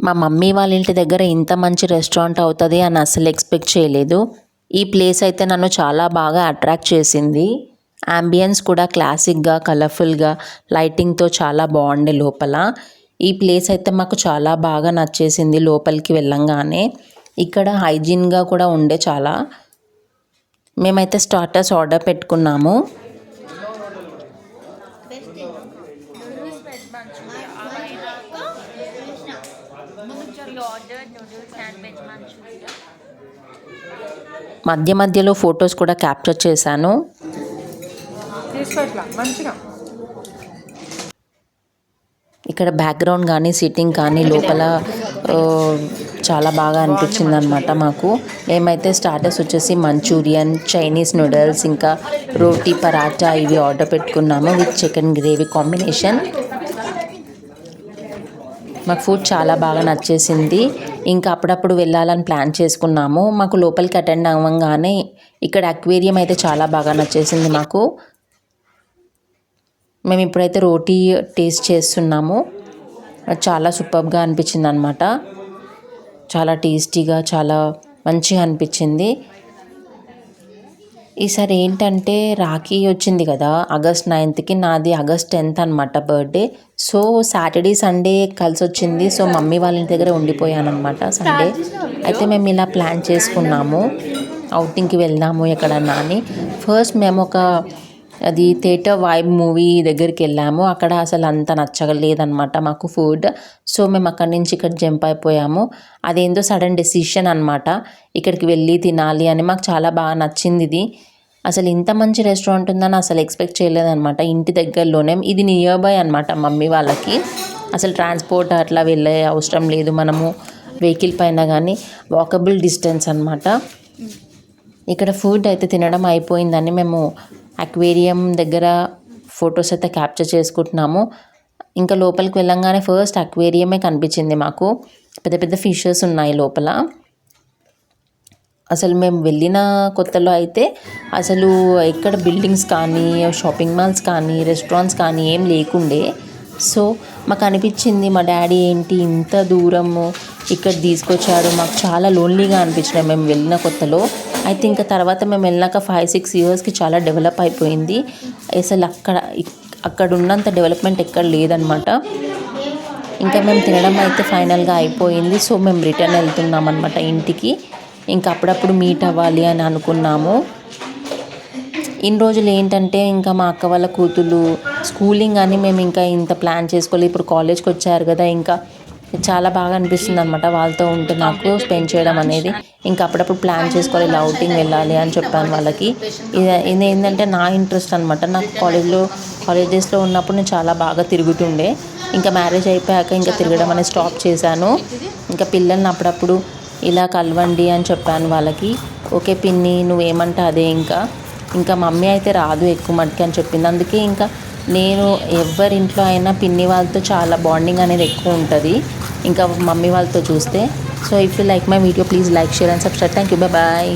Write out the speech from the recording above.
మా మమ్మీ వాళ్ళ ఇంటి దగ్గర ఇంత మంచి రెస్టారెంట్ అవుతుంది అని అసలు ఎక్స్పెక్ట్ చేయలేదు. ఈ ప్లేస్ అయితే నన్ను చాలా బాగా అట్రాక్ట్ చేసింది. అంబియన్స్ కూడా క్లాసిక్గా, కలర్ఫుల్గా, లైటింగ్తో చాలా బాగుండే లోపల. ఈ ప్లేస్ అయితే మాకు చాలా బాగా నచ్చేసింది. లోపలికి వెళ్ళంగానే ఇక్కడ హైజీన్గా కూడా ఉండే చాలా. మేమైతే స్టార్టర్స్ ఆర్డర్ పెట్టుకున్నాము. మధ్య మధ్యలో ఫొటోస్ కూడా క్యాప్చర్ చేశాను. ఇక్కడ బ్యాక్గ్రౌండ్ కానీ సిట్టింగ్ కానీ లోపల చాలా బాగా అనిపించింది అనమాట మాకు. మేమైతే స్టార్టర్స్ వచ్చేసి మంచూరియన్, చైనీస్ నూడిల్స్, ఇంకా రోటీ పరాఠా ఇవి ఆర్డర్ పెట్టుకున్నాము విత్ చికెన్ గ్రేవీ కాంబినేషన్. మాకు ఫుడ్ చాలా బాగా నచ్చేసింది. ఇంకా అప్పుడప్పుడు వెళ్ళాలని ప్లాన్ చేసుకున్నాము. మాకు లోపలికి అటెండ్ అవ్వగానే ఇక్కడ అక్వేరియం అయితే చాలా బాగా నచ్చేసింది మాకు. మేము ఇప్పుడైతే రోటీ టేస్ట్ చేస్తున్నాము. చాలా సూపర్గా అనిపించింది అనమాట. చాలా టేస్టీగా, చాలా మంచిగా అనిపించింది. ఈసారి ఏంటంటే రాఖీ వచ్చింది కదా ఆగస్ట్ 9th, నాది ఆగస్ట్ 10th అనమాట బర్త్డే. సో సాటర్డే సండే కలిసి వచ్చింది. సో మమ్మీ వాళ్ళ ఇంటి దగ్గర ఉండిపోయాను అనమాట సండే. అయితే మేము ఇలా ప్లాన్ చేసుకున్నాము అవుటింగ్కి వెళ్దాము ఎక్కడన్నా అని. ఫస్ట్ మేము అది థియేటర్ వైబ్ మూవీ దగ్గరికి వెళ్ళాము. అక్కడ అసలు అంత నచ్చలేదన్నమాట మాకు ఫుడ్. సో మేము అక్కడి నుంచి ఇక్కడ జంప్ అయిపోయాము. అదేందో సడన్ డెసిషన్ అనమాట, ఇక్కడికి వెళ్ళి తినాలి అని. మాకు చాలా బాగా నచ్చింది ఇది. అసలు ఇంత మంచి రెస్టారెంట్ ఉందని అసలు ఎక్స్పెక్ట్ చేయలేదన్నమాట. ఇంటి దగ్గరలోనే, ఇది నియర్ బై అనమాట మమ్మీ వాళ్ళకి. అసలు ట్రాన్స్పోర్ట్ అట్లా వెళ్ళే అవసరం లేదు, మనము వెహికల్ పైన కానీ వాకబుల్ డిస్టెన్స్ అనమాట. ఇక్కడ ఫుడ్ అయితే తినడం అయిపోయిందని మేము అక్వేరియం దగ్గర ఫొటోస్ అయితే క్యాప్చర్ చేసుకుంటున్నాము. ఇంకా లోపలికి వెళ్ళంగానే ఫస్ట్ అక్వేరియమే కనిపించింది మాకు. పెద్ద పెద్ద ఫిషెస్ ఉన్నాయి లోపల. అసలు మేము వెళ్ళిన కొత్తలో అయితే అసలు ఎక్కడ బిల్డింగ్స్ కానీ, షాపింగ్ మాల్స్ కానీ, రెస్టారెంట్స్ కానీ ఏం లేకుండే. సో మాకు అనిపించింది మా డాడీ ఏంటి ఇంత దూరము ఇక్కడ తీసుకొచ్చాడు. మాకు చాలా లోన్లీగా అనిపించినాయి మేము వెళ్ళిన కొత్తలో. అయితే ఇంకా తర్వాత మేము వెళ్ళినాక 5-6 yearsకి చాలా డెవలప్ అయిపోయింది. అసలు అక్కడ ఉన్నంత డెవలప్మెంట్ ఎక్కడ లేదనమాట. ఇంకా మేము తినడం అయితే ఫైనల్గా అయిపోయింది. సో మేము రిటర్న్ వెళ్తున్నాం అనమాట ఇంటికి. ఇంకా అప్పుడప్పుడు మీట్ అవ్వాలి అని అనుకున్నాము. ఇన్ని రోజులు ఏంటంటే ఇంకా మా అక్క వాళ్ళ కూతుళ్ళు స్కూలింగ్ అని మేము ఇంకా ఇంత ప్లాన్ చేసుకోవాలి. ఇప్పుడు కాలేజ్కి వచ్చారు కదా, ఇంకా చాలా బాగా అనిపిస్తుంది అనమాట వాళ్ళతో ఉంటే నాకు స్పెండ్ చేయడం అనేది. ఇంకా అప్పుడప్పుడు ప్లాన్ చేసుకోవాలి, ఇలా అవుటింగ్ వెళ్ళాలి అని చెప్పాను వాళ్ళకి. ఇది ఏంటంటే నా ఇంట్రెస్ట్ అనమాట. నాకు కాలేజ్ డేస్లో ఉన్నప్పుడు నేను చాలా బాగా తిరుగుతుండే. ఇంకా మ్యారేజ్ అయిపోయాక ఇంకా తిరగడం అనేది స్టాప్ చేశాను. ఇంకా పిల్లల్ని అప్పుడప్పుడు ఇలా కలవండి అని చెప్పాను వాళ్ళకి. ఓకే పిన్ని నువ్వేమంటే అదే. ఇంకా మమ్మీ అయితే రాదు ఎక్కువ మటుకి అని చెప్పింది. అందుకే ఇంకా నేను ఎవరింట్లో అయినా పిన్ని వాళ్ళతో చాలా బాండింగ్ అనేది ఎక్కువ ఉంటుంది ఇంకా మమ్మీ వాళ్ళతో చూస్తే. So if you like my video please like, share and subscribe. Thank you, bye.